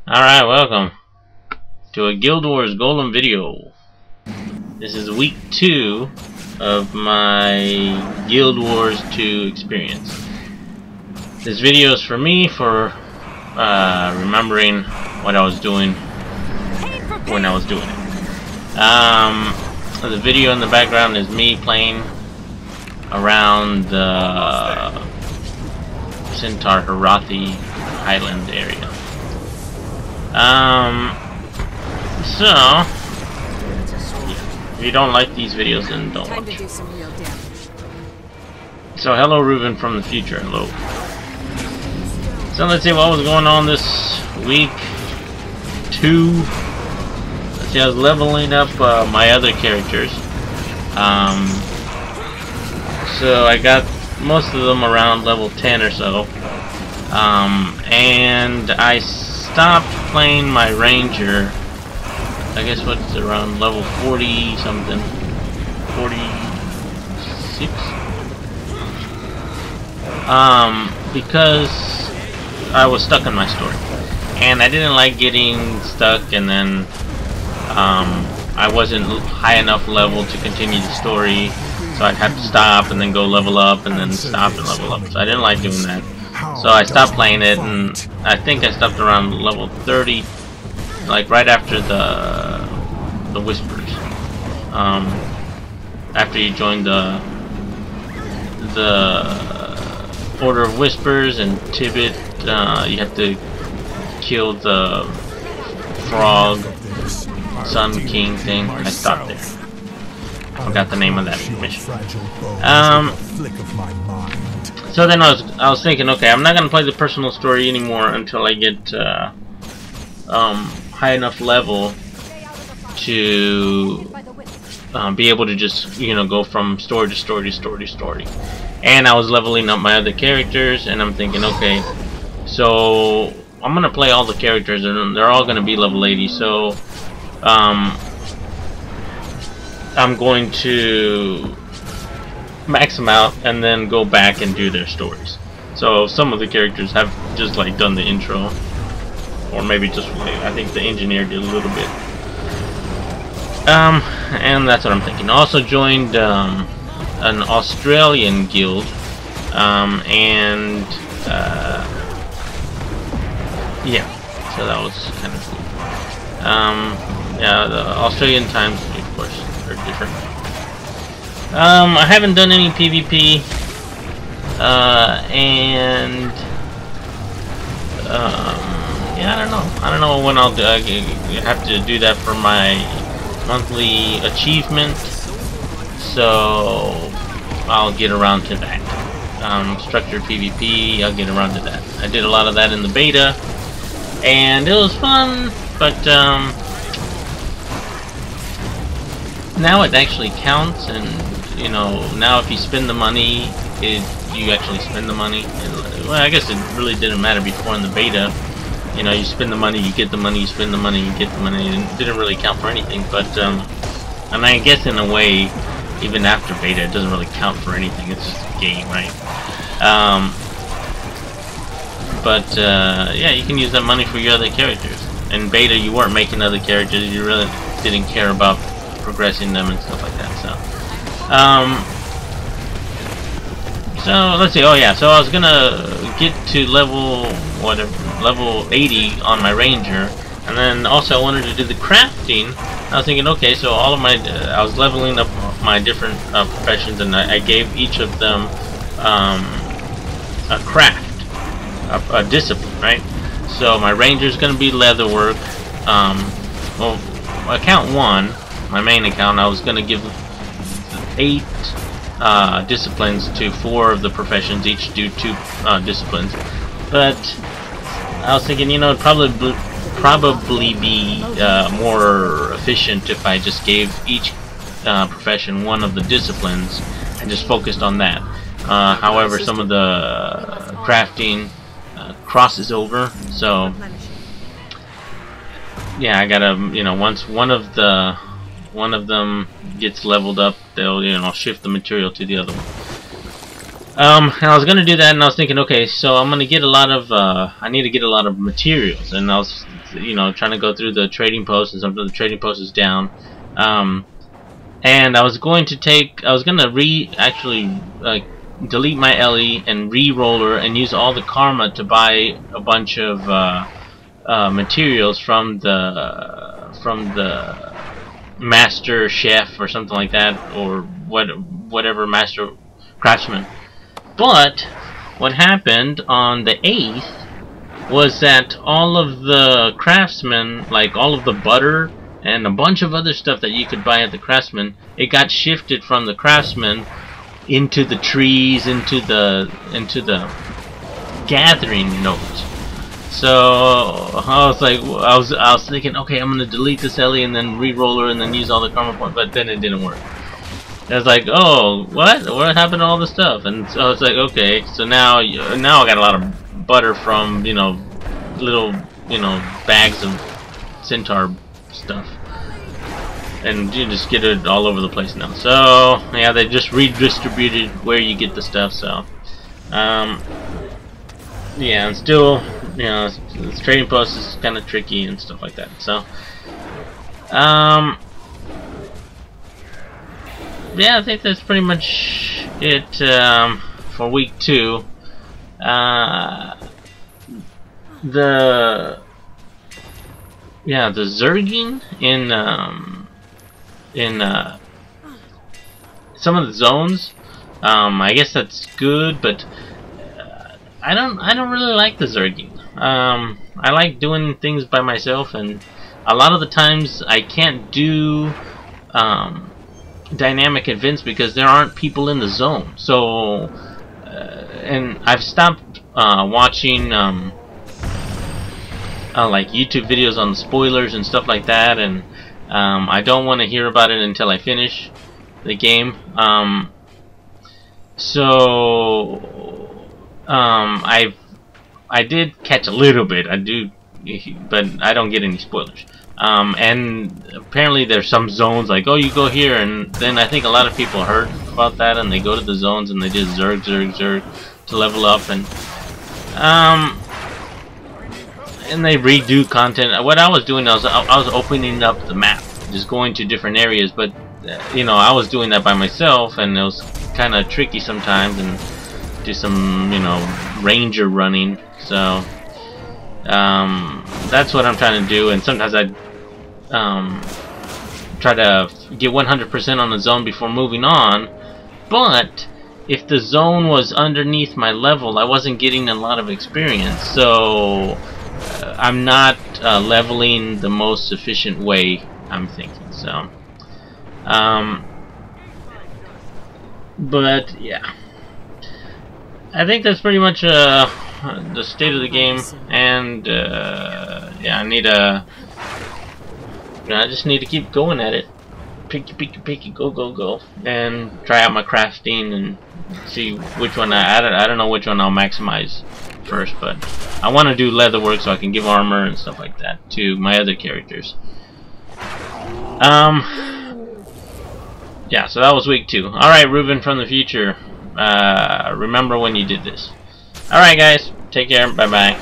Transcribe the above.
Alright, welcome to a Guild Wars Golem video. This is week 2 of my Guild Wars 2 experience. This video is for me for remembering what I was doing when I was doing it. The video in the background is me playing around the Centaur Harathi Highland area. So if you don't like these videos, then don't watch. So hello Ruben from the future, hello. So let's see what was going on this week 2. Let's see, I was leveling up my other characters. So I got most of them around level 10 or so. And I stopped playing my ranger, I guess what's around level 40 something, 46, because I was stuck in my story and I didn't like getting stuck, and then I wasn't high enough level to continue the story, so I'd have to stop and then go level up and then stop and level up, so I didn't like doing that. So I stopped playing it, and I think I stopped around level 30, like right after the Whispers. After you join the Order of Whispers and Tibet, you have to kill the frog Sun King thing. I stopped there. Forgot the name of that mission. So then I was thinking, okay, I'm not gonna play the personal story anymore until I get high enough level to be able to just, you know, go from story to story to story to story. And I was leveling up my other characters, and I'm thinking, okay, so I'm gonna play all the characters, and they're all gonna be level 80. So I'm going to max them out and then go back and do their stories. So some of the characters have just like done the intro, or maybe just, I think the engineer did a little bit. And that's what I'm thinking. I also joined an Australian guild, and yeah, so that was kind of cool. Yeah, the Australian times, of course, are different. I haven't done any PvP, and yeah, I don't know when I'll do. I have to do that for my monthly achievement, so I'll get around to that. Structured PvP, I'll get around to that. I did a lot of that in the beta, and it was fun, but now it actually counts, and you know, now if you spend the money, you actually spend the money. Well, I guess it really didn't matter before in the beta. You know, you spend the money, you get the money, you spend the money, you get the money. It didn't really count for anything, but and I guess in a way, even after beta, it doesn't really count for anything. It's just a game, right? Yeah, you can use that money for your other characters. In beta, you weren't making other characters. You really didn't care about progressing them and stuff like that. So let's see. Oh yeah, so I was gonna get to level 80 on my ranger, and then also I wanted to do the crafting. I was thinking, okay, so all of my I was leveling up my different professions, and I gave each of them a craft, a discipline, right? So my ranger is gonna be leatherwork. Well, account 1, my main account, I was gonna give 8 disciplines to 4 of the professions, each do 2 disciplines. But I was thinking, you know, it'd probably be more efficient if I just gave each profession 1 of the disciplines and just focused on that. However, some of the crafting crosses over, so yeah, I gotta, you know, once one of them gets leveled up, they'll, you know, shift the material to the other one. And I was gonna do that, and I was thinking, okay, so I'm gonna get a lot of, I need to get a lot of materials, and I was, you know, trying to go through the trading post, and some of the trading post is down, and I was going to take, I was gonna actually, delete my Ellie and re-roller and use all the karma to buy a bunch of materials from the master chef or something like that, or whatever master craftsman. But what happened on the 8th was that all of the craftsmen, like all of the butter and a bunch of other stuff that you could buy at the craftsman, it got shifted from the craftsman into the trees, into the gathering nodes. So I was like, I was thinking, okay, I'm gonna delete this Ellie and then re-roller and then use all the karma points, but then it didn't work. I was like, oh, what happened to all this stuff? And so I was like, okay, so now I got a lot of butter from, you know, little, you know, bags of centaur stuff, and you just get it all over the place now. So yeah, they just redistributed where you get the stuff. So yeah, and still, you know, this trading post is kind of tricky and stuff like that. So yeah, I think that's pretty much it for week 2. The Zerging in some of the zones, I guess that's good, but I don't really like the Zerging. I like doing things by myself, and a lot of the times I can't do dynamic events because there aren't people in the zone. So and I've stopped watching like YouTube videos on spoilers and stuff like that, and I don't want to hear about it until I finish the game. I did catch a little bit, but I don't get any spoilers. And apparently there's some zones like, oh, you go here, and then I think a lot of people heard about that and they go to the zones and they just zerg to level up, and they redo content. What I was doing, I was opening up the map, just going to different areas, but you know, I was doing that by myself, and it was kind of tricky sometimes, and do some, you know, ranger running. So that's what I'm trying to do, and sometimes I try to get 100% on the zone before moving on, but if the zone was underneath my level, I wasn't getting a lot of experience, so I'm not leveling the most efficient way, I'm thinking. So but yeah, I think that's pretty much the state of the game, and yeah, I just need to keep going at it. Picky, go, and try out my crafting and see which one I don't know which one I'll maximize first, but I want to do leather work so I can give armor and stuff like that to my other characters. Yeah, so that was week 2. Alright, Ruben from the future, remember when you did this. Alright guys, take care, bye bye.